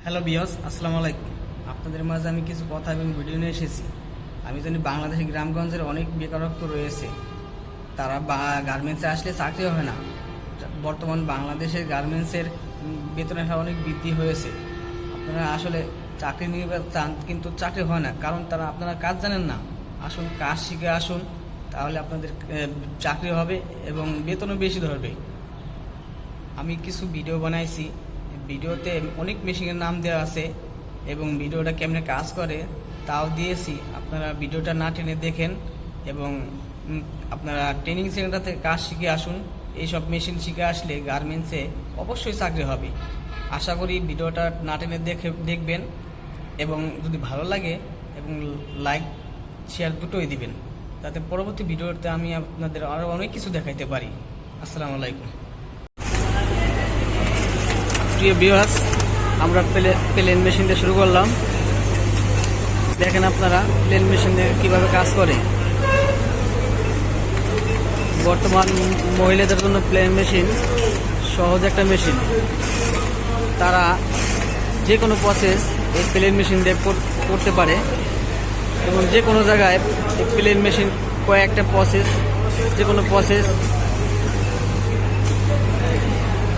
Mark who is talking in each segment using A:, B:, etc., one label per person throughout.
A: Hello বিয়স, আসসালামু আলাইকুম। আপনাদের মাঝে আমি কিছু কথা এবং ভিডিও নিয়ে এসেছি। আমি জানি বাংলাদেশের গ্রামগঞ্জের অনেক বেকারত্ব রয়েছে, তারা গার্মেন্টসে আসলে চাকরি হয় না। বর্তমান বাংলাদেশের গার্মেন্টসের বেতনের হার অনেক বৃদ্ধি হয়েছে। আপনারা আসলে চাকরি নিতে চান কিন্তু চাকরি হয় না, কারণ আপনারা কাজ জানেন না। আসুন, কাজ শিখে আসুন, তাহলে আপনাদের চাকরি হবে এবং বেতনও বেশি ধরবে। আমি কিছু ভিডিও বানাইছি, ভিডিওতে অনেক মেশিনের নাম দেওয়া আছে এবং ভিডিওটা কেমনে কাজ করে তাও দিয়েছি। আপনারা ভিডিওটা না টেনে দেখেন এবং আপনারা ট্রেনিং সেন্টার থেকে কাজ শিখে আসুন। এইসব মেশিন শিখে আসলে গার্মেন্টসে অবশ্যই চাকরি হবে। আশা করি ভিডিওটা না টেনে দেখবেন এবং যদি ভালো লাগে এবং লাইক শেয়ার দুটোই দিবেন, যাতে পরবর্তী ভিডিওতে আমি আপনাদের আরও অনেক কিছু দেখাইতে পারি। আসসালামু আলাইকুম। প্রিয় ভিউয়ার্স, আমরা প্লেন মেশিন দিয়ে শুরু করলাম। দেখেন আপনারা প্লেন মেশিন দিয়ে কীভাবে কাজ করে। বর্তমান মহিলাদের জন্য প্লেন মেশিন সহজ একটা মেশিন। তারা যে কোনো প্রসেস এই প্লেন মেশিন দিয়ে করতে পারে এবং যে কোনো জায়গায় এই প্লেন মেশিন কয়েকটা প্রসেস, যে কোনো প্রসেস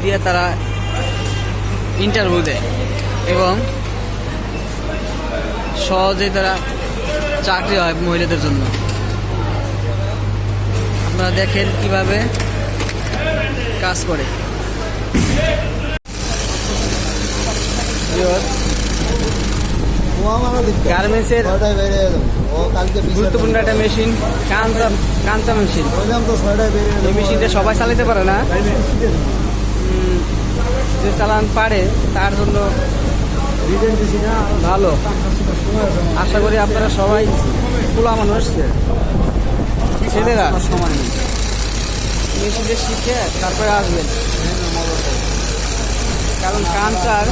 A: দিয়ে তারা ইন্টারভিউ দেয় এবং সহজেই তারা চাকরি হয় মহিলাদের জন্য। আপনারা দেখেন কিভাবে কাজ করে। গার্মেন্টসের গুরুত্বপূর্ণ একটা মেশিন কাঞ্চা মেশিন। এই মেশিনটা সবাই চালাতে পারে না, যে চালান পারে তার জন্য ভালো। আশা করি আপনারা সবাই খোলা মানুষ, ছেলেরা সময় নেই, মেশিনটা শিখে তারপরে আসবেন। কারণ কাঞ্চার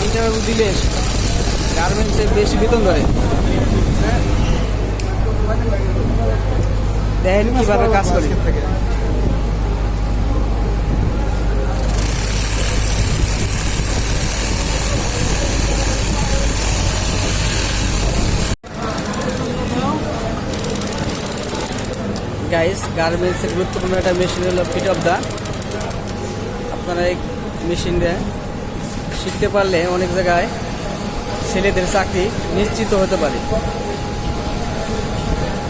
A: ইন্টারভিউ দিলে গার্মেন্টসে বেশি বেতন ধরে। দেখেন কিভাবে কাজ করে। গাইস, গার্মেন্টসের গুরুত্বপূর্ণ একটা মেশিন হলো ফিট অফ দা। আপনারা এই মেশিনটা শিখতে পারলে অনেক জায়গায় ছেলেদের চাকরি নিশ্চিত হতে পারে।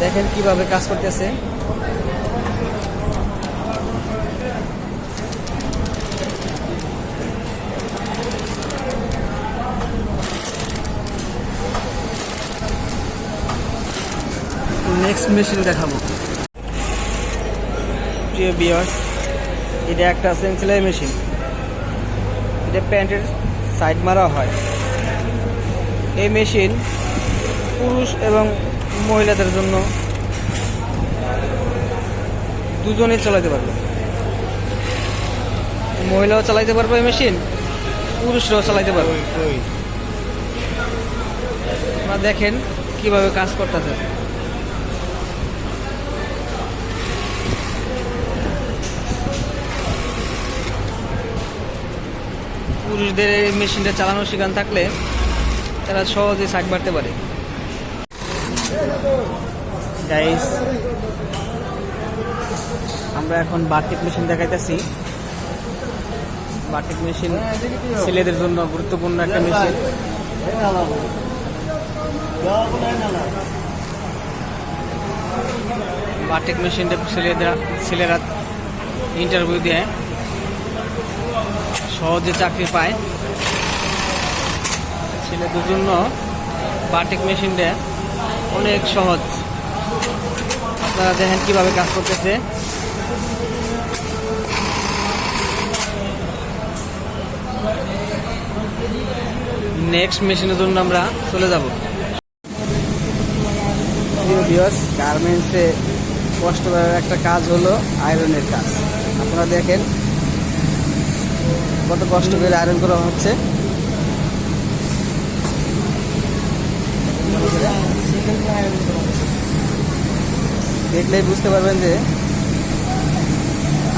A: দেখেন কিভাবে কাজ করতেছে। নেক্সট মেশিন দেখাবো। প্রিয় ভিউয়ার্স, এটা একটা সেলাই মেশিন। এটা প্যান্টের সাইড মারা হয়। এই মেশিন পুরুষ এবং মহিলাদের জন্য দুজনেই চালাতে পারবে। মহিলাও চালাতে পারবে এই মেশিন, পুরুষরাও চালাতে পারবে। আপনারা দেখেন কিভাবে কাজ করতেছে। পুরুষদের এই মেশিনটা চালানো শেখান থাকলে তারা সহজে শাক বাড়তে পারে। গাইস, আমরা এখন বাটিক মেশিন দেখাইতেছি। বাটিক মেশিন ছেলেদের জন্য গুরুত্বপূর্ণ একটা মেশিন। বাটিক মেশিনটা ছেলেরা ইন্টারভিউ দেয়, সহজে চাকরি পায়। ছেলেদের জন্য বাটিক মেশিনটা অনেক সহজ। আপনারা দেখেন কিভাবে কাজ করতেছে। নেক্সট মেশিনের জন্য আমরা চলে যাব। গার্মেন্টসে কষ্টকর একটা কাজ হলো আয়রনের কাজ। আপনারা দেখেন কত কষ্ট করে আয়রন করা হচ্ছে। দেখলেই বুঝতে পারবেন যে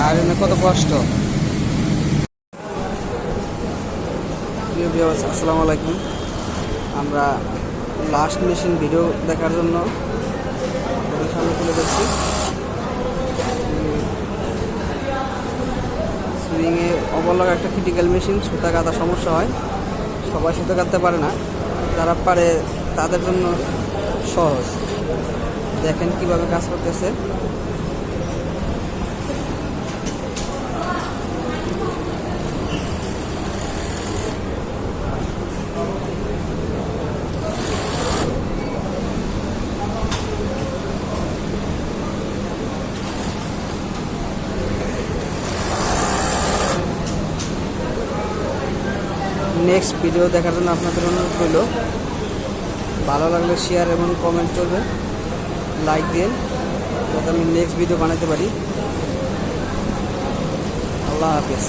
A: আয়রনে কত কষ্ট। প্রিয় ভিউয়ার্স, আসসালামু আলাইকুম। আমরা লাস্ট মেশিন ভিডিও দেখার জন্য ওদের সামনে তুলে ধরছি। সুইংয়ে অবলগ একটা ক্রিটিক্যাল মেশিন, সুতা কাটা সমস্যা হয়, সবাই সুতা কাটতে পারে না, যারা পারে তাদের জন্য সহজ। দেখেন কিভাবে কাজ করতেছে। নেক্সট ভিডিও দেখার জন্য আপনাদের অনুরোধ রইল। ভালো লাগলে শেয়ার এবং কমেন্ট করবেন, লাইক দিন, যাতে আমি নেক্সট ভিডিও বানাতে পারি। আল্লাহ হাফেজ।